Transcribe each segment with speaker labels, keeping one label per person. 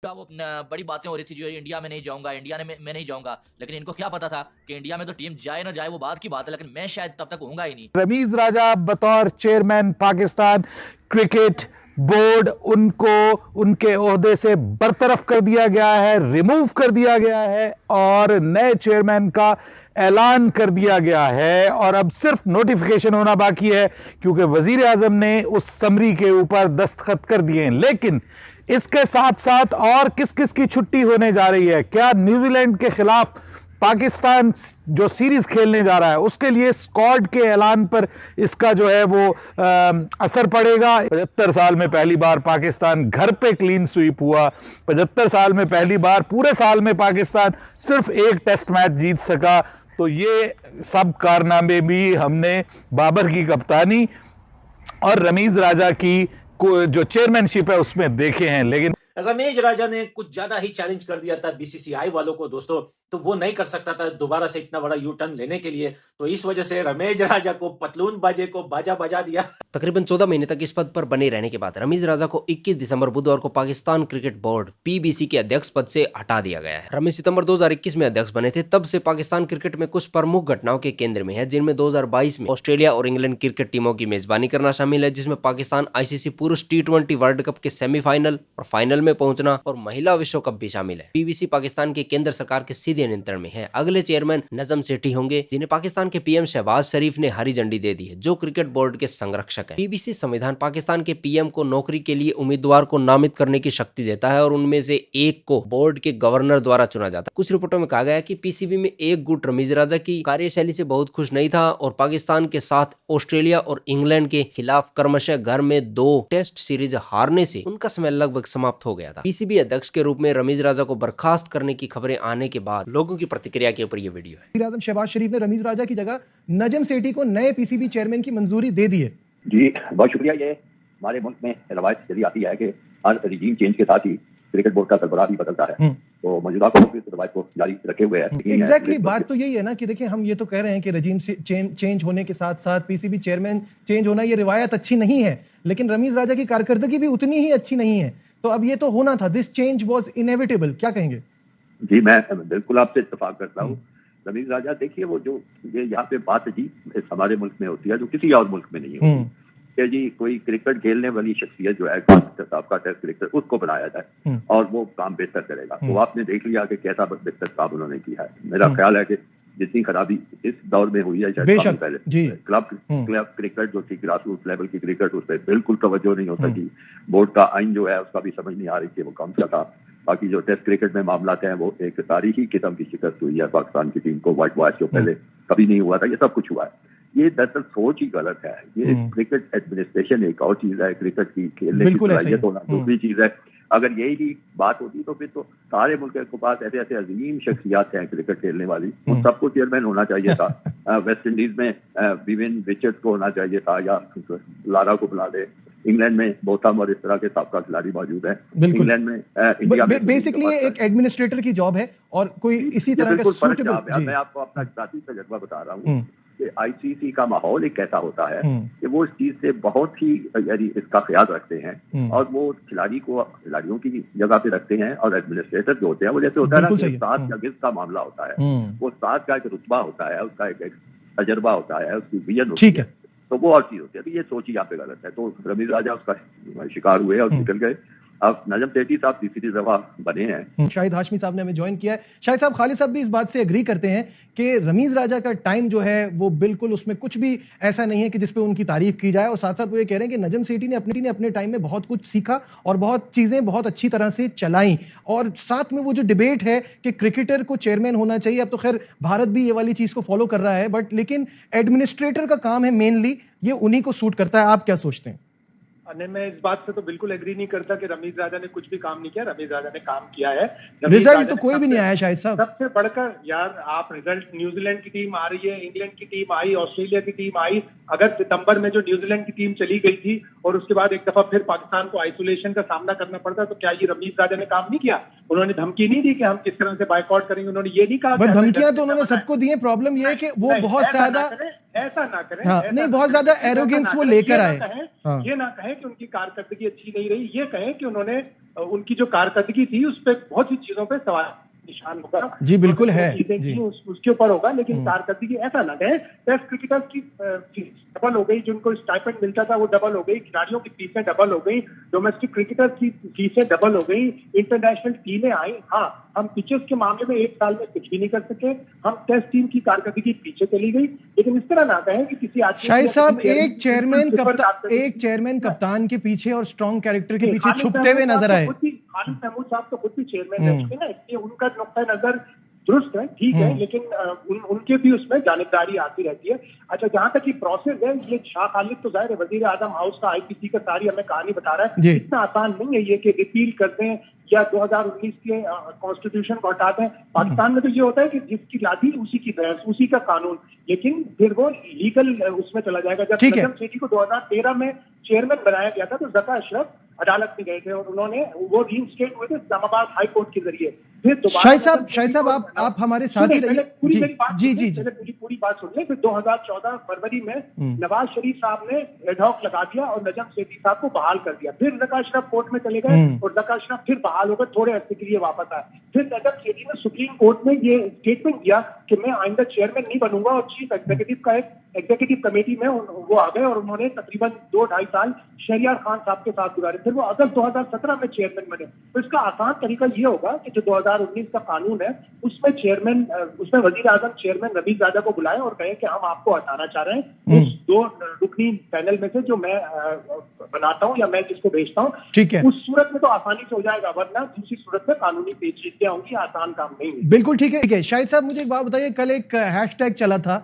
Speaker 1: वो बड़ी बातें हो रही थी जो इंडिया में नहीं जाऊंगा, इंडिया में मैं नहीं जाऊंगा, लेकिन इनको क्या पता था कि इंडिया में तो टीम जाए ना जाए वो बात की बात है, लेकिन मैं शायद तब तक होऊंगा ही नहीं।
Speaker 2: रमीज राजा बतौर चेयरमैन पाकिस्तान क्रिकेट बोर्ड, उनको उनके ओहदे से बरतरफ कर दिया गया है, रिमूव कर दिया गया है और नए चेयरमैन का ऐलान कर दिया गया है। और अब सिर्फ नोटिफिकेशन होना बाकी है, क्योंकि वजीर आजम ने उस समरी के ऊपर दस्तखत कर दिए हैं। लेकिन इसके साथ साथ और किस किस की छुट्टी होने जा रही है? क्या न्यूजीलैंड के खिलाफ पाकिस्तान जो सीरीज खेलने जा रहा है उसके लिए स्क्वाड के ऐलान पर इसका जो है वो असर पड़ेगा? 75 साल में पहली बार पाकिस्तान घर पे क्लीन स्वीप हुआ। 75 साल में पहली बार पूरे साल में पाकिस्तान सिर्फ एक टेस्ट मैच जीत सका। तो ये सब कारनामे भी हमने बाबर की कप्तानी और रमीज राजा की जो चेयरमैनशिप है उसमें देखे हैं। लेकिन
Speaker 3: रमेश राजा ने कुछ ज्यादा ही चैलेंज कर दिया था बीसीसीआई वालों को दोस्तों, तो वो नहीं कर सकता था दोबारा से इतना बड़ा यू टर्न लेने के लिए, तो इस वजह से रमेश राजा को पतलून बाजे को बाजा बजा दिया।
Speaker 4: तकरीबन 14 महीने तक इस पद पर बने रहने के बाद रमीज राजा को 21 दिसंबर बुधवार को पाकिस्तान क्रिकेट बोर्ड पीबीसी के अध्यक्ष पद से हटा दिया गया है। रमेश सितंबर 2021 में अध्यक्ष बने थे, तब से पाकिस्तान क्रिकेट में कुछ प्रमुख घटनाओं के केंद्र में है, जिनमें 2022 में ऑस्ट्रेलिया और इंग्लैंड क्रिकेट टीमों की मेजबानी करना शामिल है, जिसमें पाकिस्तान आईसीसी पुरुष T20 वर्ल्ड कप के सेमीफाइनल और फाइनल में पहुंचना और महिला विश्व कप भी शामिल है। पीबीसी पाकिस्तान के केंद्र सरकार के सीधे नियंत्रण में है। अगले चेयरमैन नजम सेठी होंगे, जिन्हें पाकिस्तान के पीएम शहबाज शरीफ ने हरी झंडी दे दी है, जो क्रिकेट बोर्ड के संरक्षक है। पीबीसी संविधान पाकिस्तान के पीएम को नौकरी के लिए उम्मीदवार को नामित करने की शक्ति देता है और उनमें से एक को बोर्ड के गवर्नर द्वारा चुना जाता है। कुछ रिपोर्टों में कहा गया है कि पीसीबी में एक गुट रमीज राजा की कार्यशैली से बहुत खुश नहीं था और पाकिस्तान के साथ ऑस्ट्रेलिया और इंग्लैंड के खिलाफ क्रमशः घर में 2 टेस्ट सीरीज हारने से उनका समय लगभग समाप्त हो गया था। पीसीबी अध्यक्ष के रूप में रमीज राजा को बर्खास्त करने की खबरें आने के बाद लोगों की प्रतिक्रिया के ऊपर यह वीडियो है।
Speaker 5: आजम शहबाज शरीफ ने रमीज राजा की जगह नजम सेठी को नए पीसीबी चेयरमैन की मंजूरी दे दी है।
Speaker 6: जी बहुत शुक्रिया। ये हमारे मुल्क में रवायत चली आती है कि हर रिजीम चेंज के साथ ही क्रिकेट बोर्ड का सरबराह भी बदलता है, तो मौजूदा को इस रवायत को जारी रखे हुए है।
Speaker 5: एग्जैक्टली बात तो यही है ना कि देखिए हम ये तो कह रहे हैं कि रजीम चेंज होने के साथ साथ पीसीबी चेयरमैन चेंज होना ये रिवायत अच्छी नहीं है, लेकिन रमीज राजा की कारकर्दगी भी उतनी ही अच्छी नहीं है, तो अब ये तो होना था। This change was inevitable. क्या कहेंगे?
Speaker 6: जी मैं बिल्कुल आपसे इत्तेफाक करता हूँ। रमीज राजा देखिए वो जो ये यहाँ पे बात जी हमारे मुल्क में होती है जो किसी और मुल्क में नहीं होती कि जी कोई क्रिकेट खेलने वाली शख्सियत जो है साहब टेस्ट क्रिकेट उसको बनाया जाए और वो काम बेहतर करेगा। तो आपने देख लिया कि कैसा बेहतर काम उन्होंने किया है। मेरा ख्याल है कि जितनी खराबी इस दौर में हुई है शायद पहले क्लब क्रिकेट जो थी ग्रास रूट लेवल की क्रिकेट उस पर बिल्कुल तवज्जो नहीं होता थी। बोर्ड का आइन जो है उसका भी समझ नहीं आ रही थी वो कौन सा था। बाकी जो टेस्ट क्रिकेट में मामला हैं वो एक तारीखी किस्म की शिकस्त हुई है पाकिस्तान की टीम को, व्हाइट वॉश जो पहले कभी नहीं हुआ था, ये सब कुछ हुआ है। ये दरअसल सोच ही गलत है। ये क्रिकेट एडमिनिस्ट्रेशन एक और चीज है, क्रिकेट की खेलने की सलाहियत होना दूसरी चीज है। अगर यही ही बात होती तो फिर तो सारे मुल्क के पास ऐसे ऐसे अजीम शख्सियात हैं क्रिकेट खेलने वाली, उन सबको चेयरमैन होना चाहिए था। वेस्ट इंडीज में विविन रिचर्ड्स को होना चाहिए था या लारा को बुला ले। इंग्लैंड में बोथम और इस तरह के साबका खिलाड़ी मौजूद हैं। इंग्लैंड में इंडिया में
Speaker 5: बेसिकली एक एडमिनिस्ट्रेटर की जॉब है और कोई इसी तरह का सूटेबल।
Speaker 6: मैं आपको अपना जाती तजर्बा बता रहा हूँ कि आईसीसी का माहौल एक ऐसा होता है कि वो इस चीज से बहुत ही यानी इसका ख्याल रखते हैं और वो खिलाड़ियों की जगह पे रखते हैं और एडमिनिस्ट्रेटर जो होते हैं वो जैसे होता है ना कि साथ या का मामला होता है, वो साथ का एक रुतबा होता है, उसका एक तजर्बा होता है, उसकी विजन होती है, तो वो और चीज होती है। तो ये सोच ही यहाँ पे गलत है। तो रमीज राजा उसका शिकार हुए और निकल गए। अब नजम सेठी साहब तीसरी दफा बने हैं।
Speaker 5: शाहिद हाशमी साहब ने हमें ज्वाइन किया है। शाहिद साहब, खालिद साहब भी इस बात से एग्री करते हैं कि रमीज राजा का टाइम जो है वो बिल्कुल उसमें कुछ भी ऐसा नहीं है कि जिसपे उनकी तारीफ की जाए, और साथ साथ वो ये कह रहे हैं कि नजम सेठी ने अपने टाइम में बहुत कुछ सीखा और बहुत चीजें बहुत अच्छी तरह से चलाई। और साथ में वो जो डिबेट है कि क्रिकेटर को चेयरमैन होना चाहिए, अब तो खैर भारत भी ये वाली चीज को फॉलो कर रहा है, बट लेकिन एडमिनिस्ट्रेटर का काम है मेनली, ये उन्हीं को सूट करता है। आप क्या सोचते हैं?
Speaker 7: नहीं, मैं इस बात से तो बिल्कुल एग्री नहीं करता कि रमीज राजा ने कुछ भी काम नहीं किया। रमीज राजा ने काम किया है।
Speaker 5: रिजल्ट तो कोई भी नहीं आया शायद साहब।
Speaker 7: सबसे बढ़कर यार आप रिजल्ट, न्यूजीलैंड की टीम आ रही है, इंग्लैंड की टीम आई, ऑस्ट्रेलिया की टीम आई। अगर सितंबर में जो न्यूजीलैंड की टीम चली गई थी और उसके बाद एक दफा फिर पाकिस्तान को आइसोलेशन का सामना करना पड़ता, तो क्या ये रमीज राजा ने काम नहीं किया? उन्होंने धमकी नहीं दी कि हम किस तरह से बाइकआउट करेंगे, उन्होंने ये नहीं कहा।
Speaker 5: बट धमकियां तो उन्होंने सबको दी है। प्रॉब्लम ये है कि वो बहुत ज्यादा
Speaker 7: ऐसा ना करें,
Speaker 5: हाँ, नहीं बहुत ज्यादा एरोगेंस वो लेकर आए। हाँ।
Speaker 7: ये ना कहें कि उनकी कारकर्दगी अच्छी नहीं रही, ये कहें कि उन्होंने उनकी जो कारकर्दगी थी उस पर बहुत सी चीजों पे सवाल निशान होगा।
Speaker 5: जी बिल्कुल है
Speaker 7: जी। उसके ऊपर होगा, लेकिन कारकर्दगी ऐसा ना कहें। टेस्ट क्रिकेटर्स की डबल हो गई, जिनको स्टाइपेंड मिलता था वो डबल हो गई, खिलाड़ियों की फीसें डबल हो गई, डोमेस्टिक क्रिकेटर्स की फीसें डबल हो गई, इंटरनेशनल टीमें आई। हाँ, हम पिचेस के मामले में 1 साल में कुछ भी नहीं कर सके, हम टेस्ट टीम की कारकर्दगी पीछे चली गई। लेकिन इस तरह ना कहें कि किसी आदमी
Speaker 5: शाहिद साहब एक चेयरमैन कप्तान के पीछे और स्ट्रॉन्ग कैरेक्टर के पीछे छुपते हुए नजर आए।
Speaker 7: खालिद महमूद साहब तो खुद भी चेयरमैन रह चुके ना, इसलिए उनका नुक्ता नजर दुरुस्त है, ठीक है, लेकिन उनके भी उसमें जानिबदारी आती रहती है। अच्छा, जहां तक ये प्रोसेस है, ये शाह खालिद तो जाहिर है वजीर आजम हाउस का आईपीसी का सारी हमें कहानी बता रहा है। इतना आसान नहीं है ये कि रिपील कर दें या 2019 के कॉन्स्टिट्यूशन को हटा दें। पाकिस्तान में तो ये होता है कि जिसकी लादी उसी की बहस, उसी का कानून, लेकिन फिर वो लीगल उसमें चला जाएगा। जब नजम सेठी को 2013 में चेयरमैन बनाया गया था तो जका अशरफ अदालत में गए थे और उन्होंने वो रीइंस्टेट हुए थे इस्लामाबाद हाई कोर्ट के जरिए। फिर
Speaker 5: शाहिद साहब आप हमारे साथ ही रहिए।
Speaker 7: पूरी बात सुन ले। फिर 2014 फरवरी में नवाज शरीफ साहब ने एडहॉक लगा दिया और नजम सेठी साहब को बहाल कर दिया। फिर जका अशरफ कोर्ट में चले गए और जका अशरफ फिर बहाल होकर थोड़े अर्से के लिए वापस आए। फिर नजम सेठी ने सुप्रीम कोर्ट में ये स्टेटमेंट दिया कि मैं आइंदा चेयरमैन नहीं बनूंगा और चीफ एग्जीक्यूटिव का एक एग्जीक्यूटिव कमेटी में वो आ गए और उन्होंने तकरीबन 2-2.5 साल शहरियार खान साहब के साथ गुजारे। फिर वो अगस्त 2017 में चेयरमैन बने। तो इसका आसान तरीका ये होगा कि जो 2019 का कानून है उसमें उसमें वजीर आजम चेयरमैन रमीज राजा को बुलाएं और कहें कि हम आपको हटाना चाह रहे हैं उस 2 रुकनी पैनल में से जो मैं बनाता हूं या मैं जिसको भेजता हूं। ठीक है, उस सूरत में तो आसानी से हो जाएगा, वरना दूसरी सूरत में कानूनी पेचीदगियां होंगी, आसान काम नहीं है।
Speaker 5: बिल्कुल ठीक है। शाहिद साहब मुझे एक बात बताइए, कल एक हैशटैग चला था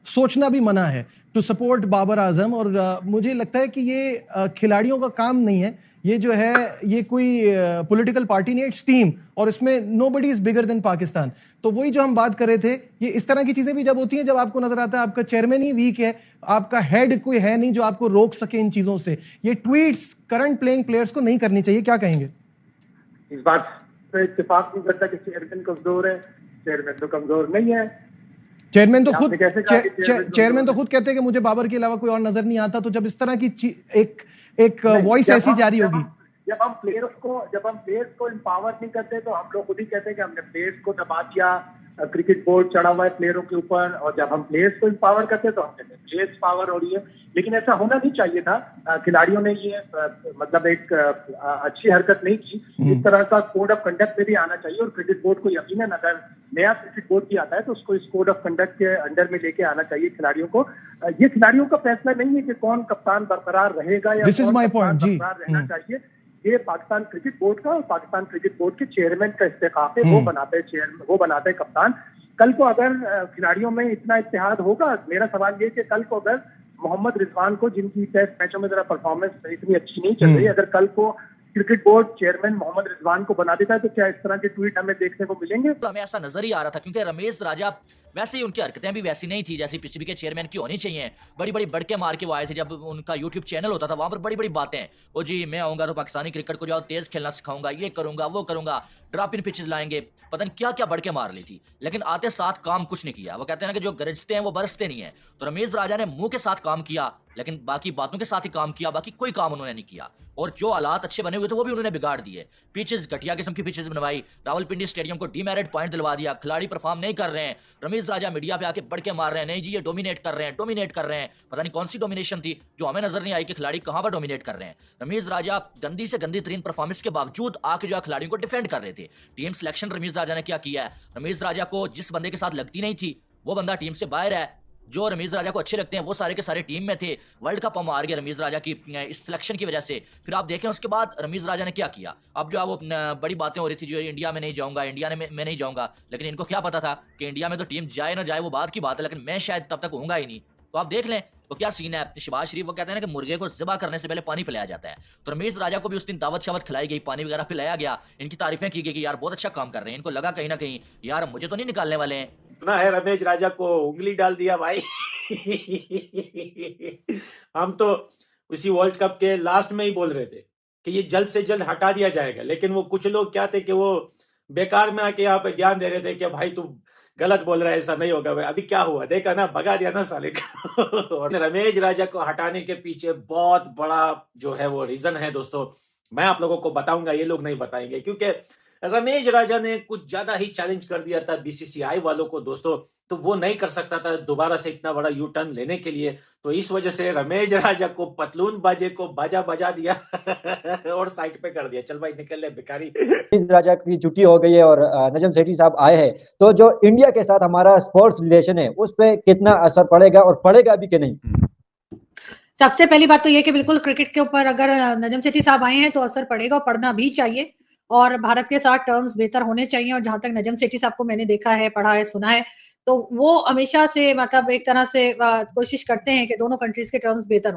Speaker 5: सोचना भी मना है टू सपोर्ट बाबर आजम, और मुझे लगता है कि ये खिलाड़ियों का काम नहीं है, ये जो है ये कोई पॉलिटिकल पार्टी नहीं है, इट्स टीम, और इसमें nobody is bigger than Pakistan. तो वही जो हम बात कर रहे थे, ये इस तरह की चीजें भी जब होती हैं, जब आपको नजर आता है आपका चेयरमैन ही वीक है, आपका हेड कोई है नहीं जो आपको रोक सके इन चीजों से, ये ट्वीट्स करंट प्लेइंग प्लेयर्स को नहीं करनी चाहिए, क्या कहेंगे?
Speaker 7: इस बात पे इत्तेफाक नहीं करता कि चेयरमैन कमजोर है। चेयरमैन तो कमजोर नहीं है। चेयरमैन तो खुद कहते हैं कि मुझे बाबर के अलावा कोई और नजर नहीं आता। तो जब इस तरह की एक वॉइस ऐसी जारी होगी, जब हम प्लेयर्स को एम्पावर नहीं करते तो हम लोग खुद ही कहते हैं कि हमने प्लेयर्स को दबा दिया, क्रिकेट बोर्ड चढ़ा हुआ है प्लेयरों के ऊपर, और जब हम प्लेयर्स को एम्पावर करते हैं तो हम कहते हैं प्लेयर्स पावर हो रही है। लेकिन ऐसा होना नहीं चाहिए था। खिलाड़ियों ने ये मतलब एक अच्छी हरकत नहीं की। इस तरह का कोड ऑफ कंडक्ट में भी आना चाहिए, और क्रिकेट बोर्ड को यकीनन अगर नया क्रिकेट बोर्ड भी आता है तो उसको इस कोड ऑफ कंडक्ट के अंडर में लेके आना चाहिए खिलाड़ियों को। ये खिलाड़ियों का फैसला नहीं है कि कौन कप्तान बरकरार रहेगा या कौन कप्तान बरकरार रहना चाहिए। ये पाकिस्तान क्रिकेट बोर्ड का और पाकिस्तान क्रिकेट बोर्ड के चेयरमैन का इस्तेखाफ है। वो बनाते हैं कप्तान। कल को अगर खिलाड़ियों में इतना इत्तेहाद होगा, मेरा सवाल ये कि कल को अगर मोहम्मद रिजवान को, जिनकी टेस्ट मैचों में जरा परफॉर्मेंस इतनी अच्छी नहीं चल रही, अगर कल को cricket board chairman Mohammad Rizwan को बना देता है तो क्या इस तरह के ट्वीट हमें देखने को मिलेंगे?
Speaker 1: हमें ऐसा नजर ही आ रहा था, क्योंकि रमेश राजा वैसे ही उनकी हरकतें भी वैसी नहीं थी जैसी पीसीबी के चेयरमैन की होनी चाहिए। बड़ी बड़ी बढ़के मार के वो आए थे, जब उनका यूट्यूब चैनल होता था वहां पर बड़ी बड़ी बातें, ओ जी मैं आऊंगा तो पाकिस्तानी क्रिकेट को जाओ तेज खेलना सिखाऊंगा, ये करूंगा वो करूंगा, ड्रॉप इन पिचेस लाएंगे, पता नहीं क्या क्या बढ़के मार ली थी। लेकिन आते साथ काम कुछ नहीं किया। वो कहते हैं ना कि जो गरजते हैं वो बरसते नहीं है। तो रमेश राजा ने मुंह के साथ काम किया, लेकिन बाकी बातों के साथ ही काम किया, बाकी कोई काम उन्होंने नहीं किया। और जो हालात अच्छे बने हुए थे वो भी उन्होंने बिगाड़ दिए। पिचेस घटिया किस्म की पिचेस बनवाई, रावलपिंडी स्टेडियम को डीमेरिट पॉइंट दिलवा दिया, खिलाड़ी परफॉर्म नहीं कर रहे हैं। रमेश राजा मीडिया पे आके बढ़ के मार रहे हैं, नहीं जी ये डोमिनेट कर रहे हैं। पता नहीं कौन सी डोमिनेशन थी जो हमें नजर नहीं आई कि खिलाड़ी कहां पर डोमिनेट कर रहे हैं। रमेश राजा गंदी से गंदी तरीन परफॉर्मेंस के बावजूद आके जो है खिलाड़ियों को डिफेंड कर रहे थे। टीम सिलेक्शन रमेश राजा ने क्या किया है, रमेश राजा को जिस बंदे के साथ लगती नहीं थी वो बंदा टीम से बाहर है। जो रमेश राजा को अच्छे लगते हैं वो सारे के सारे टीम में थे। वर्ल्ड कप हम हार गए रमेश राजा की इस सिलेक्शन की वजह से। फिर आप देखें उसके बाद रमेश राजा ने क्या किया। अब जो है वो बड़ी बातें हो रही थी, जो इंडिया में नहीं जाऊंगा, मैं नहीं जाऊंगा, लेकिन इनको क्या पता था कि इंडिया में तो टीम जाए ना जाए वो बात की बात है, लेकिन मैं शायद तब तक होऊंगा ही नहीं। तो आप देख लें वो क्या सीन है। शहबाज शरीफ वो कहते हैं ना कि मुर्गे को ज़िबा करने से पहले पानी पिलाया जाता है। तो रमेश राजा को भी उस दिन दावत शावत खिलाई गई, पानी वगैरह पिलाया गया, इनकी तारीफें की गई कि यार बहुत अच्छा काम कर रहे हैं। इनको लगा कहीं ना कहीं यार मुझे तो नहीं निकालने वाले हैं।
Speaker 3: इतना है रमेश राजा को उंगली डाल दिया भाई। हम तो उसी वर्ल्ड कप के लास्ट में ही बोल रहे थे कि ये जल्द से जल्द हटा दिया जाएगा, लेकिन वो कुछ लोग क्या थे कि वो बेकार में आके यहाँ पे ज्ञान दे रहे थे कि भाई तू गलत बोल रहा है, ऐसा नहीं होगा। भाई अभी क्या हुआ देखा ना, भगा दिया ना साले को। और रमेश राजा को हटाने के पीछे बहुत बड़ा जो है वो रीजन है दोस्तों, मैं आप लोगों को बताऊंगा, ये लोग नहीं बताएंगे, क्योंकि रमेश राजा ने कुछ ज्यादा ही चैलेंज कर दिया था बीसीसीआई वालों को दोस्तों, तो वो नहीं कर सकता था दोबारा से इतना बड़ा यू टर्न लेने के लिए। तो इस वजह से रमेश राजा को पतलून बाजे को बाजा बजा दिया और साइड पे कर दिया, चल भाई निकल ले भिखारी।
Speaker 8: रमेश राजा की छुट्टी हो गई है और नजम सेठी साहब आए हैं, तो जो इंडिया के साथ हमारा स्पोर्ट्स रिलेशन है उस पर कितना असर पड़ेगा और पड़ेगा भी कि नहीं?
Speaker 9: सबसे पहली बात तो ये कि बिल्कुल क्रिकेट के ऊपर अगर नजम सेठी साहब आए हैं तो असर पड़ेगा और पड़ना भी चाहिए, और भारत के साथ टर्म्स बेहतर होने चाहिए। और जहां तक नजम सेठी साहब को मैंने देखा है, पढ़ा है, सुना है, तो वो हमेशा से मतलब एक तरह से कोशिश करते हैं कि दोनों कंट्रीज के टर्म्स बेहतर हों।